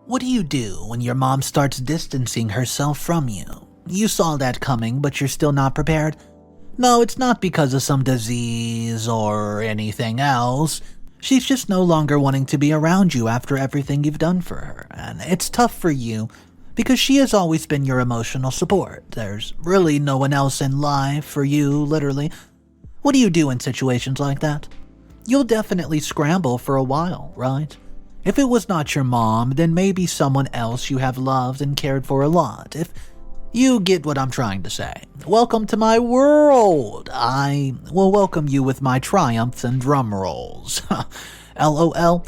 What do you do when your mom starts distancing herself from you? You saw that coming, but you're still not prepared? No, it's not because of some disease or anything else. She's just no longer wanting to be around you after everything you've done for her, and it's tough for you because she has always been your emotional support. There's really no one else in life for you, literally. What do you do in situations like that? You'll definitely scramble for a while, right? If it was not your mom, then maybe someone else you have loved and cared for a lot. If you get what I'm trying to say. Welcome to my world. I will welcome you with my triumphs and drum rolls. LOL.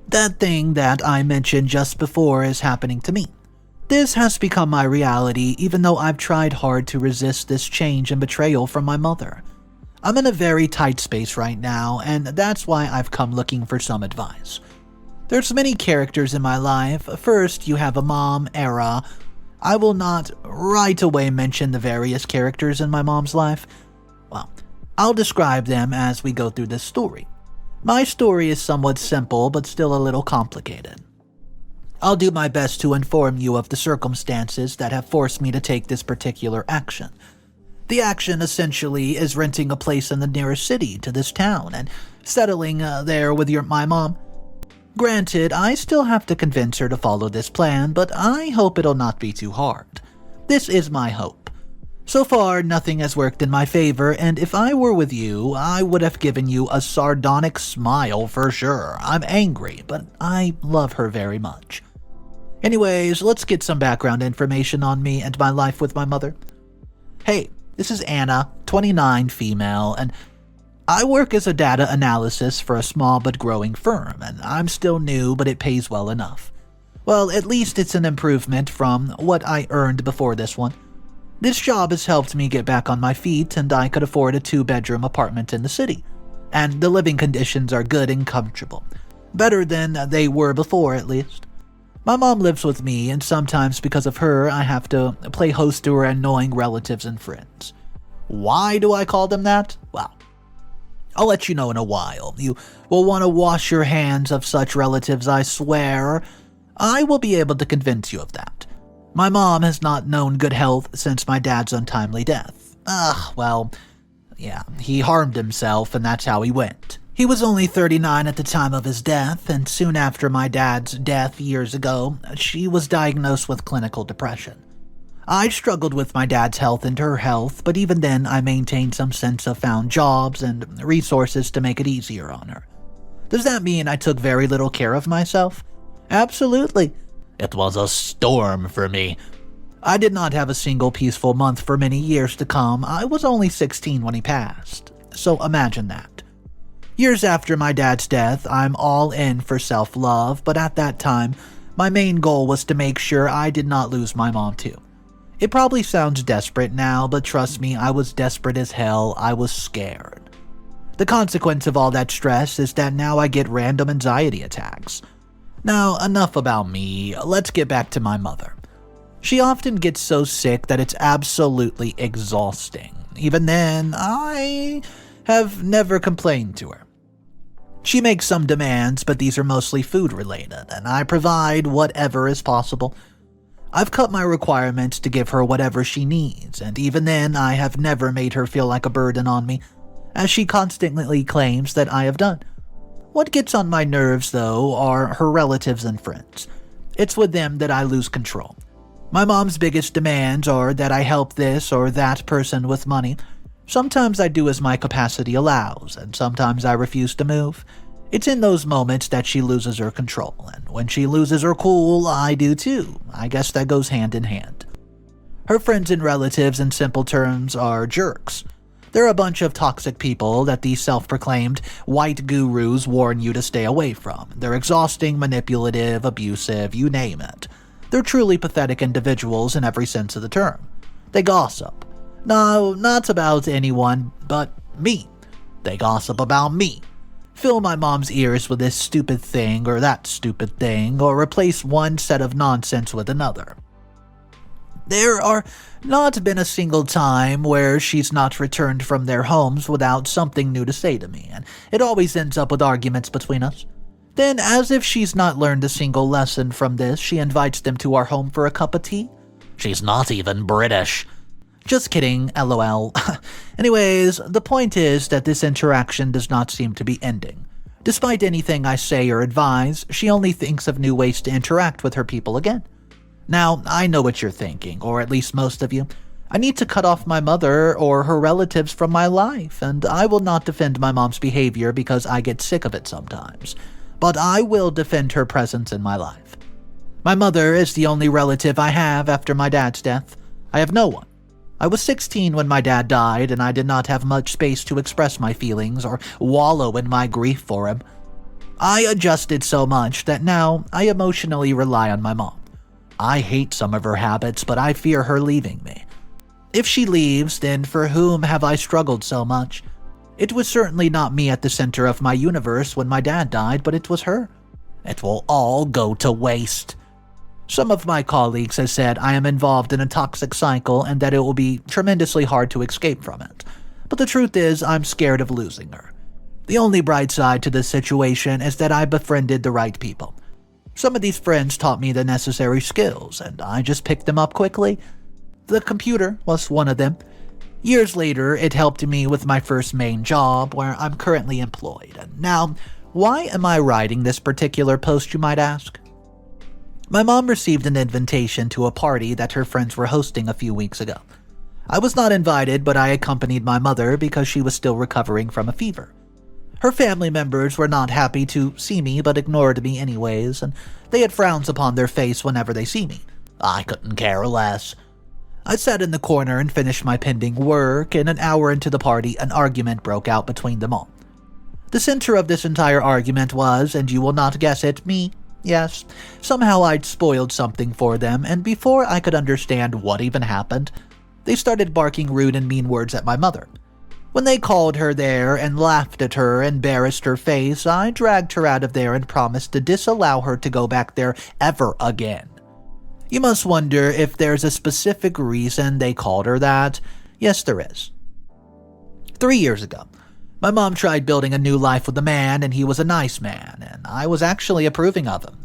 That thing that I mentioned just before is happening to me. This has become my reality, even though I've tried hard to resist this change and betrayal from my mother. I'm in a very tight space right now, and that's why I've come looking for some advice. There's many characters in my life. First, you have a mom, Era. I will not right away mention the various characters in my mom's life. Well, I'll describe them as we go through this story. My story is somewhat simple, but still a little complicated. I'll do my best to inform you of the circumstances that have forced me to take this particular action. The action, essentially, is renting a place in the nearest city to this town and settling there with my mom. Granted, I still have to convince her to follow this plan, but I hope it'll not be too hard. This is my hope. So far, nothing has worked in my favor, and if I were with you, I would have given you a sardonic smile for sure. I'm angry, but I love her very much. Anyways, let's get some background information on me and my life with my mother. Hey, this is Anna, 29, female, and I work as a data analysis for a small but growing firm, and I'm still new, but it pays well enough. Well, at least it's an improvement from what I earned before this one. This job has helped me get back on my feet, and I could afford a 2-bedroom apartment in the city. And the living conditions are good and comfortable. Better than they were before, at least. My mom lives with me, and sometimes because of her, I have to play host to her annoying relatives and friends. Why do I call them that? Well, I'll let you know in a while. You will want to wash your hands of such relatives, I swear. I will be able to convince you of that. My mom has not known good health since my dad's untimely death. He harmed himself and that's how he went. He was only 39 at the time of his death, and soon after my dad's death years ago, she was diagnosed with clinical depression. I struggled with my dad's health and her health, but even then I maintained some sense of found jobs and resources to make it easier on her. Does that mean I took very little care of myself? Absolutely. It was a storm for me. I did not have a single peaceful month for many years to come. I was only 16 when he passed, so imagine that. Years after my dad's death, I'm all in for self-love, but at that time, my main goal was to make sure I did not lose my mom too. It probably sounds desperate now, but trust me, I was desperate as hell. I was scared. The consequence of all that stress is that now I get random anxiety attacks. Now, enough about me. Let's get back to my mother. She often gets so sick that it's absolutely exhausting. Even then, I have never complained to her. She makes some demands, but these are mostly food-related, and I provide whatever is possible. I've cut my requirements to give her whatever she needs, and even then I have never made her feel like a burden on me, as she constantly claims that I have done. What gets on my nerves, though, are her relatives and friends. It's with them that I lose control. My mom's biggest demands are that I help this or that person with money. Sometimes I do as my capacity allows, and sometimes I refuse to move. It's in those moments that she loses her control, and when she loses her cool, I do too. I guess that goes hand in hand. Her friends and relatives, in simple terms, are jerks. They're a bunch of toxic people that these self-proclaimed white gurus warn you to stay away from. They're exhausting, manipulative, abusive, you name it. They're truly pathetic individuals in every sense of the term. They gossip. No, not about anyone, but me. They gossip about me. Fill my mom's ears with this stupid thing or that stupid thing, or replace one set of nonsense with another. There are not been a single time where she's not returned from their homes without something new to say to me, and it always ends up with arguments between us. Then, as if she's not learned a single lesson from this, she invites them to our home for a cup of tea. She's not even British. Just kidding, lol. Anyways, the point is that this interaction does not seem to be ending. Despite anything I say or advise, she only thinks of new ways to interact with her people again. Now, I know what you're thinking, or at least most of you. I need to cut off my mother or her relatives from my life, and I will not defend my mom's behavior because I get sick of it sometimes. But I will defend her presence in my life. My mother is the only relative I have after my dad's death. I have no one. I was 16 when my dad died, and I did not have much space to express my feelings or wallow in my grief for him. I adjusted so much that now I emotionally rely on my mom. I hate some of her habits, but I fear her leaving me. If she leaves, then for whom have I struggled so much? It was certainly not me at the center of my universe when my dad died, but it was her. It will all go to waste. Some of my colleagues have said I am involved in a toxic cycle and that it will be tremendously hard to escape from it. But the truth is, I'm scared of losing her. The only bright side to this situation is that I befriended the right people. Some of these friends taught me the necessary skills, and I just picked them up quickly. The computer was one of them. Years later, it helped me with my first main job, where I'm currently employed. And now, why am I writing this particular post, you might ask? My mom received an invitation to a party that her friends were hosting a few weeks ago. I was not invited, but I accompanied my mother because she was still recovering from a fever. Her family members were not happy to see me but ignored me anyways, and they had frowns upon their face whenever they see me. I couldn't care less. I sat in the corner and finished my pending work, and an hour into the party, an argument broke out between them all. The center of this entire argument was, and you will not guess it, me. Yes, somehow I'd spoiled something for them, and before I could understand what even happened, they started barking rude and mean words at my mother. When they called her there and laughed at her and embarrassed her face, I dragged her out of there and promised to disallow her to go back there ever again. You must wonder if there's a specific reason they called her that. Yes, there is. 3 years ago, my mom tried building a new life with a man, and he was a nice man, and I was actually approving of him.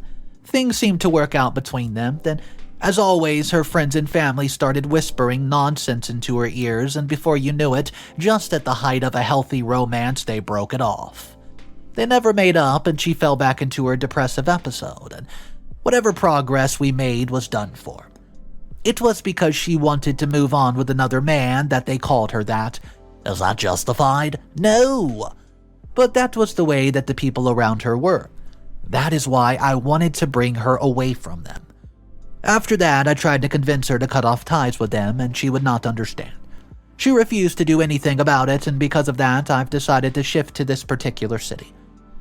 Things seemed to work out between them. Then, as always, her friends and family started whispering nonsense into her ears, and before you knew it, just at the height of a healthy romance, they broke it off. They never made up, and she fell back into her depressive episode, and whatever progress we made was done for. It was because she wanted to move on with another man that they called her that. Is that justified? No! But that was the way that the people around her were. That is why I wanted to bring her away from them. After that, I tried to convince her to cut off ties with them, and she would not understand. She refused to do anything about it, and because of that, I've decided to shift to this particular city.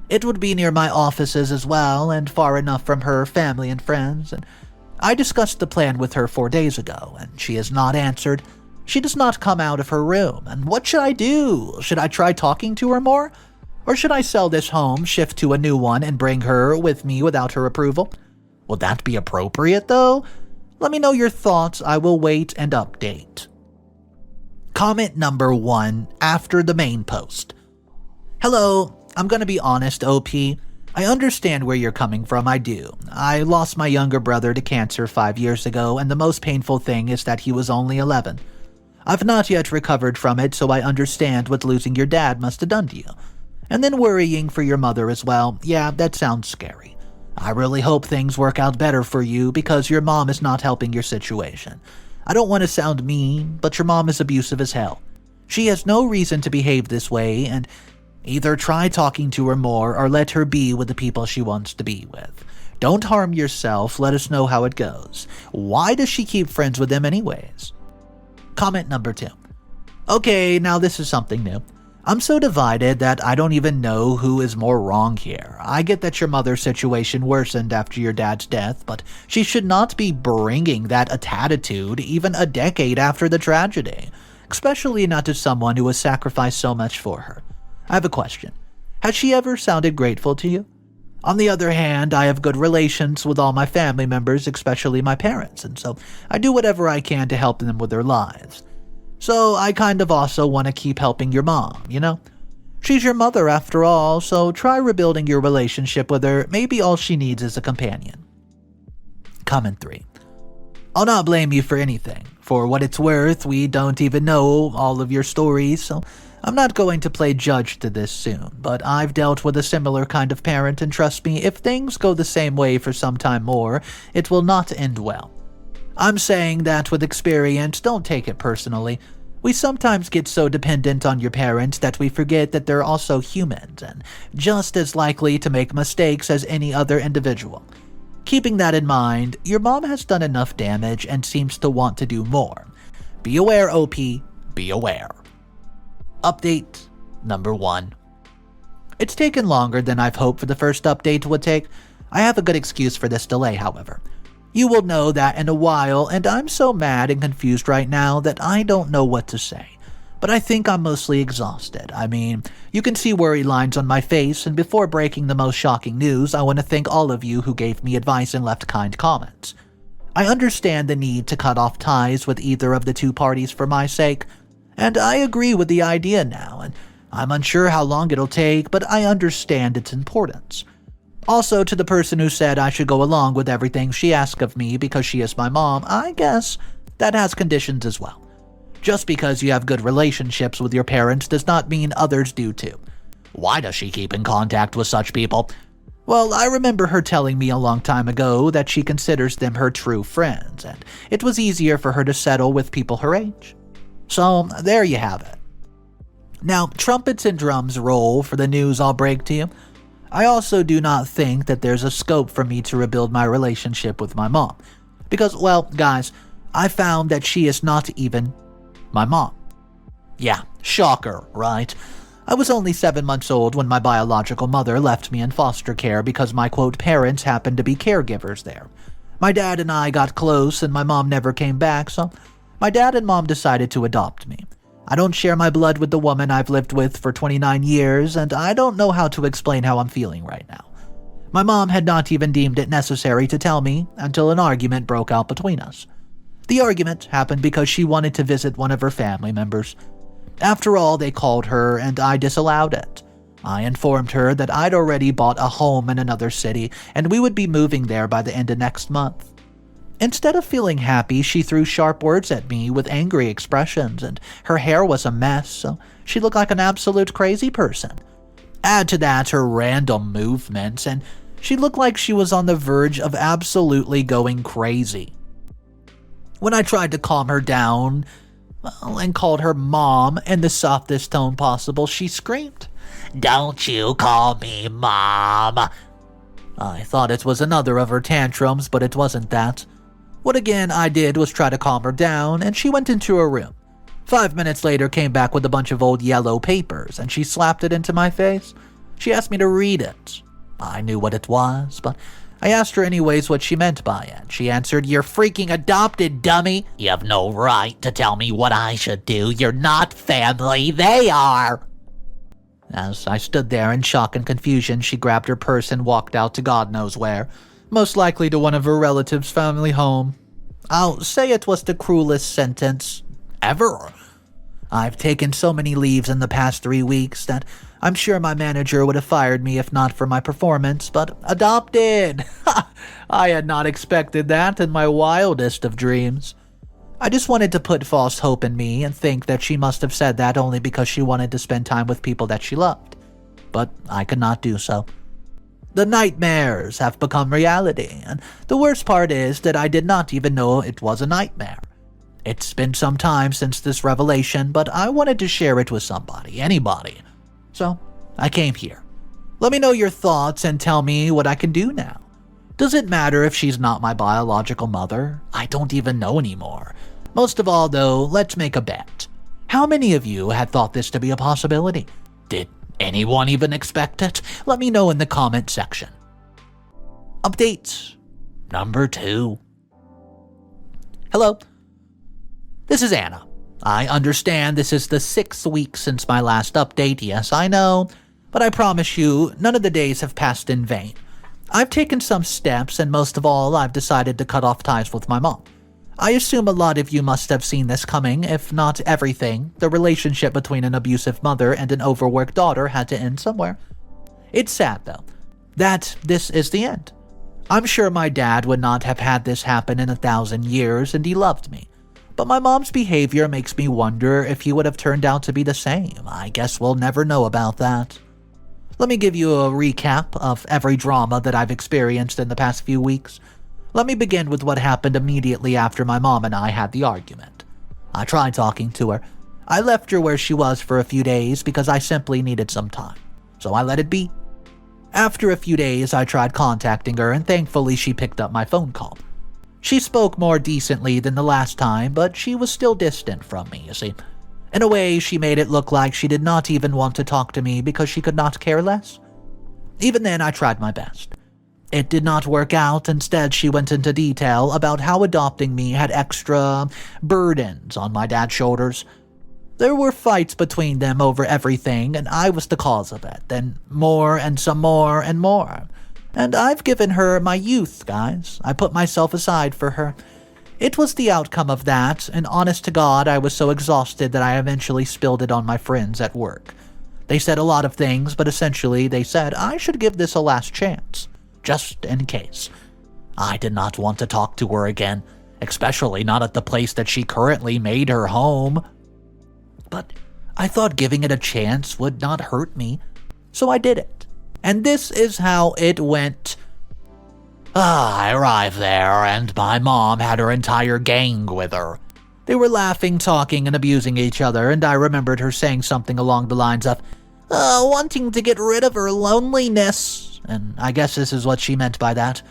It would be near my offices as well, and far enough from her family and friends, and I discussed the plan with her 4 days ago, and she has not answered. She does not come out of her room, and what should I do? Should I try talking to her more? Or should I sell this home, shift to a new one, and bring her with me without her approval? Would that be appropriate, though? Let me know your thoughts. I will wait and update. Comment number 1 after the main post. Hello, I'm gonna be honest, OP. I understand where you're coming from, I do. I lost my younger brother to cancer 5 years ago, and the most painful thing is that he was only 11. I've not yet recovered from it, so I understand what losing your dad must have done to you. And then worrying for your mother as well. Yeah, that sounds scary. I really hope things work out better for you because your mom is not helping your situation. I don't want to sound mean, but your mom is abusive as hell. She has no reason to behave this way, and either try talking to her more or let her be with the people she wants to be with. Don't harm yourself, let us know how it goes. Why does she keep friends with them anyways? Comment number 2. Okay, now this is something new. I'm so divided that I don't even know who is more wrong here. I get that your mother's situation worsened after your dad's death, but she should not be bringing that attitude even a decade after the tragedy, especially not to someone who has sacrificed so much for her. I have a question. Has she ever sounded grateful to you? On the other hand, I have good relations with all my family members, especially my parents, and so I do whatever I can to help them with their lives. So I kind of also want to keep helping your mom, you know? She's your mother after all, so try rebuilding your relationship with her. Maybe all she needs is a companion. Comment 3. I'll not blame you for anything. For what it's worth, we don't even know all of your stories, so I'm not going to play judge to this soon, but I've dealt with a similar kind of parent, and trust me, if things go the same way for some time more, it will not end well. I'm saying that with experience, don't take it personally. We sometimes get so dependent on your parents that we forget that they're also humans and just as likely to make mistakes as any other individual. Keeping that in mind, your mom has done enough damage and seems to want to do more. Be aware, OP, be aware. Update number 1. It's taken longer than I've hoped for the first update would take. I have a good excuse for this delay, however. You will know that in a while, and I'm so mad and confused right now that I don't know what to say. But I think I'm mostly exhausted. I mean, you can see worry lines on my face, and before breaking the most shocking news, I want to thank all of you who gave me advice and left kind comments. I understand the need to cut off ties with either of the two parties for my sake, and I agree with the idea now, and I'm unsure how long it'll take, but I understand its importance. Also, to the person who said I should go along with everything she asked of me because she is my mom, I guess that has conditions as well. Just because you have good relationships with your parents does not mean others do too. Why does she keep in contact with such people? Well, I remember her telling me a long time ago that she considers them her true friends, and it was easier for her to settle with people her age. So, there you have it. Now, trumpets and drums roll for the news I'll break to you. I also do not think that there's a scope for me to rebuild my relationship with my mom. Because, well, guys, I found that she is not even my mom. Yeah, shocker, right? I was only 7 months old when my biological mother left me in foster care because my quote parents happened to be caregivers there. My dad and I got close and my mom never came back, so my dad and mom decided to adopt me. I don't share my blood with the woman I've lived with for 29 years, and I don't know how to explain how I'm feeling right now. My mom had not even deemed it necessary to tell me until an argument broke out between us. The argument happened because she wanted to visit one of her family members. After all, they called her, and I disallowed it. I informed her that I'd already bought a home in another city, and we would be moving there by the end of next month. Instead of feeling happy, she threw sharp words at me with angry expressions, and her hair was a mess, so she looked like an absolute crazy person. Add to that her random movements, and she looked like she was on the verge of absolutely going crazy. When I tried to calm her down, and called her mom in the softest tone possible, she screamed, "Don't you call me mom!" I thought it was another of her tantrums, but it wasn't that. What again I did was try to calm her down, and she went into her room. 5 minutes later came back with a bunch of old yellow papers, and she slapped it into my face. She asked me to read it. I knew what it was, but I asked her anyways what she meant by it. She answered, "You're freaking adopted, dummy. You have no right to tell me what I should do. You're not family, they are." As I stood there in shock and confusion, she grabbed her purse and walked out to God knows where, most likely to one of her relatives' family home. I'll say it was the cruelest sentence ever. I've taken so many leaves in the past 3 weeks that I'm sure my manager would have fired me if not for my performance, but adopted! I had not expected that in my wildest of dreams. I just wanted to put false hope in me and think that she must have said that only because she wanted to spend time with people that she loved. But I could not do so. The nightmares have become reality, and the worst part is that I did not even know it was a nightmare. It's been some time since this revelation, but I wanted to share it with somebody, anybody. So, I came here. Let me know your thoughts and tell me what I can do now. Does it matter if she's not my biological mother? I don't even know anymore. Most of all, though, let's make a bet. How many of you had thought this to be a possibility? Did anyone even expect it? Let me know in the comment section. Update number 2. Hello. This is Anna. I understand this is the 6th week since my last update, yes I know, but I promise you, none of the days have passed in vain. I've taken some steps, and most of all, I've decided to cut off ties with my mom. I assume a lot of you must have seen this coming, if not everything. The relationship between an abusive mother and an overworked daughter had to end somewhere. It's sad, though, that this is the end. I'm sure my dad would not have had this happen in 1,000 years, and he loved me. But my mom's behavior makes me wonder if he would have turned out to be the same. I guess we'll never know about that. Let me give you a recap of every drama that I've experienced in the past few weeks. Let me begin with what happened immediately after my mom and I had the argument. I tried talking to her. I left her where she was for a few days because I simply needed some time. So I let it be. After a few days, I tried contacting her, and thankfully she picked up my phone call. She spoke more decently than the last time, but she was still distant from me, you see. In a way, she made it look like she did not even want to talk to me because she could not care less. Even then, I tried my best. It did not work out. Instead, she went into detail about how adopting me had extra burdens on my dad's shoulders. There were fights between them over everything, and I was the cause of it. Then more and some more and more. And I've given her my youth, guys. I put myself aside for her. It was the outcome of that, and honest to God, I was so exhausted that I eventually spilled it on my friends at work. They said a lot of things, but essentially they said I should give this a last chance, just in case. I did not want to talk to her again, especially not at the place that she currently made her home. But I thought giving it a chance would not hurt me, so I did it. And this is how it went. I arrived there, and my mom had her entire gang with her. They were laughing, talking, and abusing each other, and I remembered her saying something along the lines of, wanting to get rid of her loneliness. And I guess this is what she meant by that.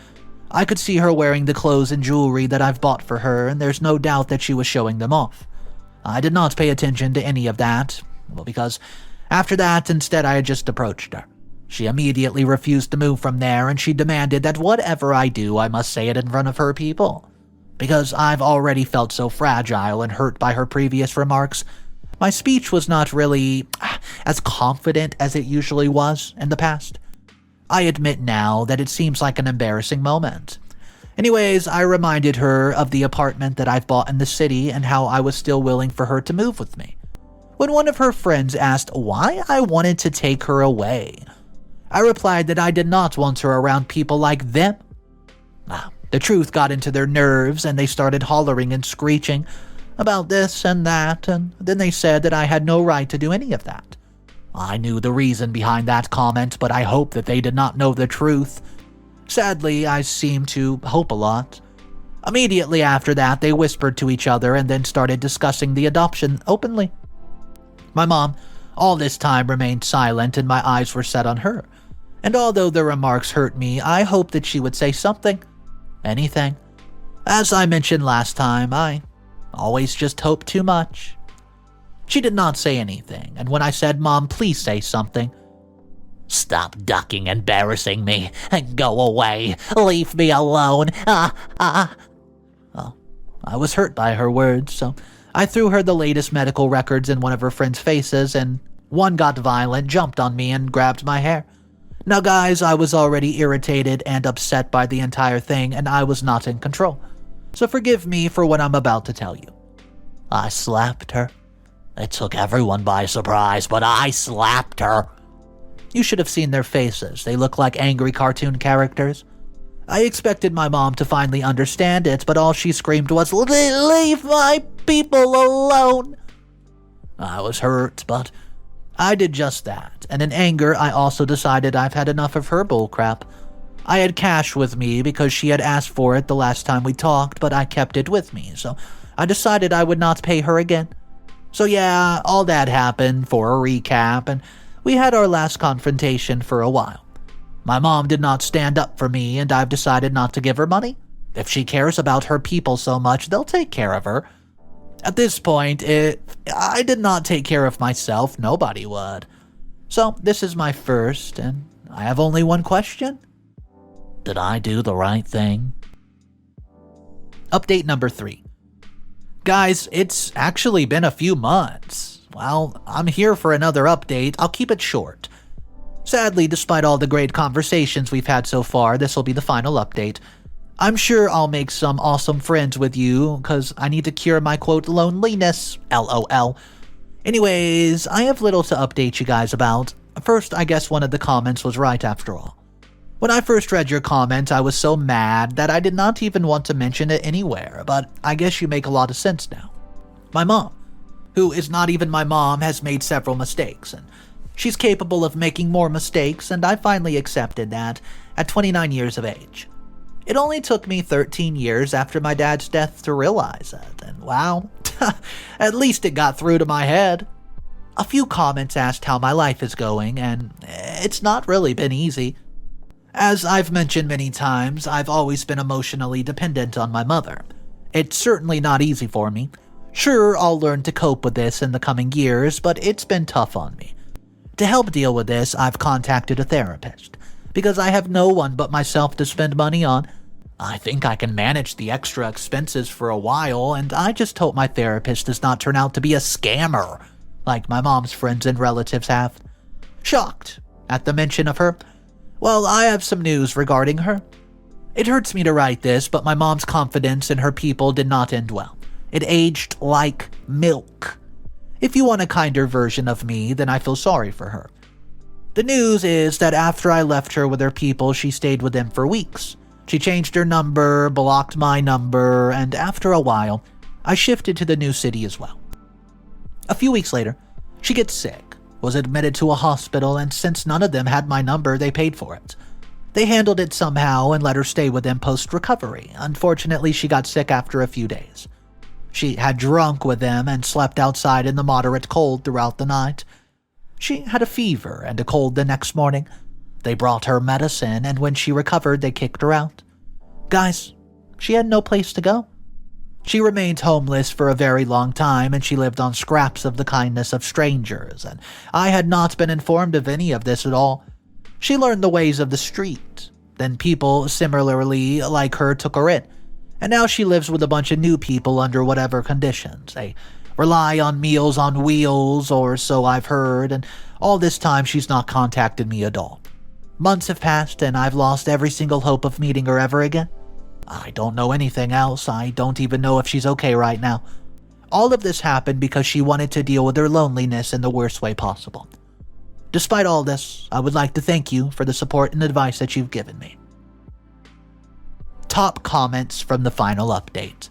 I could see her wearing the clothes and jewelry that I've bought for her, and there's no doubt that she was showing them off. I did not pay attention to any of that, well, because after that, instead I had just approached her. She immediately refused to move from there, and she demanded that whatever I do, I must say it in front of her people. Because I've already felt so fragile and hurt by her previous remarks, my speech was not really as confident as it usually was in the past. I admit now that it seems like an embarrassing moment. Anyways, I reminded her of the apartment that I've bought in the city and how I was still willing for her to move with me. When one of her friends asked why I wanted to take her away, I replied that I did not want her around people like them. The truth got into their nerves and they started hollering and screeching about this and that, and then they said that I had no right to do any of that. I knew the reason behind that comment, but I hope that they did not know the truth. Sadly, I seem to hope a lot. Immediately after that, they whispered to each other and then started discussing the adoption openly. My mom, all this time, remained silent and my eyes were set on her. And although the remarks hurt me, I hoped that she would say something. Anything. As I mentioned last time, I always just hope too much. She did not say anything, and when I said, "Mom, please say something," "Stop ducking, embarrassing me, and go away. Leave me alone. Well, I was hurt by her words, so I threw her the latest medical records in one of her friends' faces, and one got violent, jumped on me, and grabbed my hair. Now, guys, I was already irritated and upset by the entire thing, and I was not in control. So forgive me for what I'm about to tell you. I slapped her. It took everyone by surprise, but I slapped her. You should have seen their faces. They look like angry cartoon characters. I expected my mom to finally understand it, but all she screamed was, "Leave my people alone!" I was hurt, but I did just that, and in anger, I also decided I've had enough of her bullcrap. I had cash with me because she had asked for it the last time we talked, but I kept it with me, so I decided I would not pay her again. So yeah, all that happened for a recap, and we had our last confrontation for a while. My mom did not stand up for me, and I've decided not to give her money. If she cares about her people so much, they'll take care of her. At this point, if I did not take care of myself, nobody would. So this is my first, and I have only one question. Did I do the right thing? Update number 3. Guys, it's actually been a few months. Well, I'm here for another update. I'll keep it short. Sadly, despite all the great conversations we've had so far, this will be the final update. I'm sure I'll make some awesome friends with you, cause I need to cure my quote loneliness, LOL. Anyways, I have little to update you guys about. First, I guess one of the comments was right after all. When I first read your comment, I was so mad that I did not even want to mention it anywhere, but I guess you make a lot of sense now. My mom, who is not even my mom, has made several mistakes, and she's capable of making more mistakes, and I finally accepted that at 29 years of age. It only took me 13 years after my dad's death to realize it, and wow, at least it got through to my head. A few comments asked how my life is going, and it's not really been easy. As I've mentioned many times, I've always been emotionally dependent on my mother. It's certainly not easy for me. Sure, I'll learn to cope with this in the coming years, but it's been tough on me. To help deal with this, I've contacted a therapist, because I have no one but myself to spend money on. I think I can manage the extra expenses for a while, and I just hope my therapist does not turn out to be a scammer, like my mom's friends and relatives have. Shocked at the mention of her. Well, I have some news regarding her. It hurts me to write this, but my mom's confidence in her people did not end well. It aged like milk. If you want a kinder version of me, then I feel sorry for her. The news is that after I left her with her people, she stayed with them for weeks. She changed her number, blocked my number, and after a while, I shifted to the new city as well. A few weeks later, she gets sick, was admitted to a hospital, and since none of them had my number, they paid for it. They handled it somehow and let her stay with them post-recovery. Unfortunately, she got sick after a few days. She had drunk with them and slept outside in the moderate cold throughout the night. She had a fever and a cold the next morning. They brought her medicine, and when she recovered, they kicked her out. Guys, she had no place to go. She remained homeless for a very long time, and she lived on scraps of the kindness of strangers, and I had not been informed of any of this at all. She learned the ways of the street. Then people similarly like her took her in, and now she lives with a bunch of new people under whatever conditions. They rely on Meals on Wheels, or so I've heard, and all this time she's not contacted me at all. Months have passed, and I've lost every single hope of meeting her ever again. I don't know anything else. I don't even know if she's okay right now. All of this happened because she wanted to deal with her loneliness in the worst way possible. Despite all this, I would like to thank you for the support and advice that you've given me. Top comments from the final update.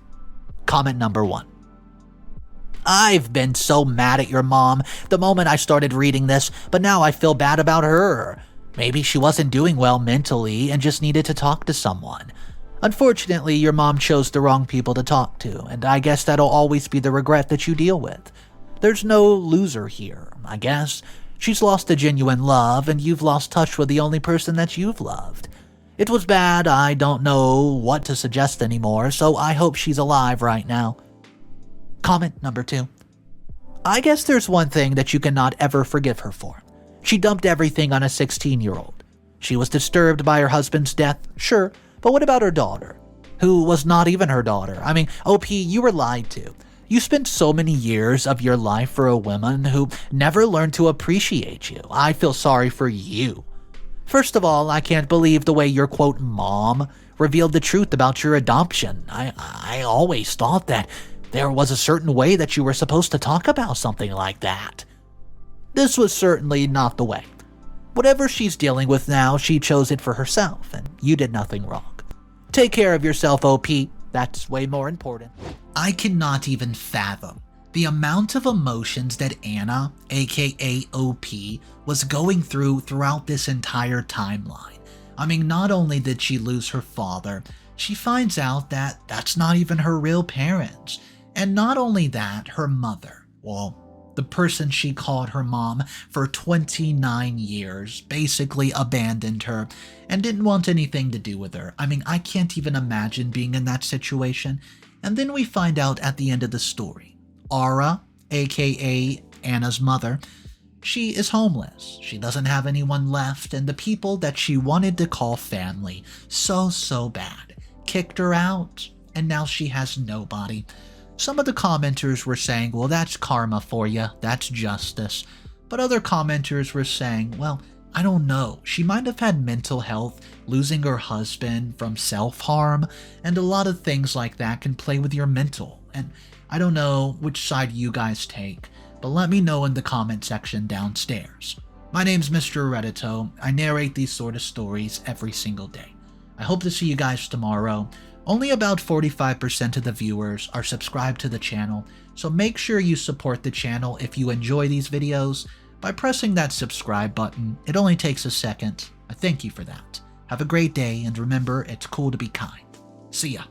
Comment number 1. I've been so mad at your mom the moment I started reading this, but now I feel bad about her. Maybe she wasn't doing well mentally and just needed to talk to someone. Unfortunately, your mom chose the wrong people to talk to, and I guess that'll always be the regret that you deal with. There's no loser here, I guess. She's lost a genuine love, and you've lost touch with the only person that you've loved. It was bad. I don't know what to suggest anymore, so I hope she's alive right now. Comment number 2. I guess there's one thing that you cannot ever forgive her for. She dumped everything on a 16-year-old. She was disturbed by her husband's death, sure, but what about her daughter? Who was not even her daughter. I mean, OP, you were lied to. You spent so many years of your life for a woman who never learned to appreciate you. I feel sorry for you. First of all, I can't believe the way your quote mom revealed the truth about your adoption. I always thought that there was a certain way that you were supposed to talk about something like that. This was certainly not the way. Whatever she's dealing with now, she chose it for herself, and you did nothing wrong. Take care of yourself, OP. That's way more important. I cannot even fathom the amount of emotions that Anna, aka OP, was going throughout this entire timeline. I mean, not only did she lose her father, she finds out that that's not even her real parents. And not only that, her mother, well, the person she called her mom for 29 years, basically abandoned her and didn't want anything to do with her. I mean, I can't even imagine being in that situation. And then we find out at the end of the story, Aura, aka Anna's mother, she is homeless. She doesn't have anyone left, and the people that she wanted to call family so bad kicked her out, and now she has nobody. Some of the commenters were saying, well, that's karma for you, that's justice. But other commenters were saying, well, I don't know, she might have had mental health, losing her husband from self-harm, and a lot of things like that can play with your mental. And I don't know which side you guys take, but let me know in the comment section downstairs. My name's Mr. Reddito. I narrate these sort of stories every single day. I hope to see you guys tomorrow. Only about 45% of the viewers are subscribed to the channel, so make sure you support the channel if you enjoy these videos by pressing that subscribe button. It only takes a second. I thank you for that. Have a great day, and remember, it's cool to be kind. See ya.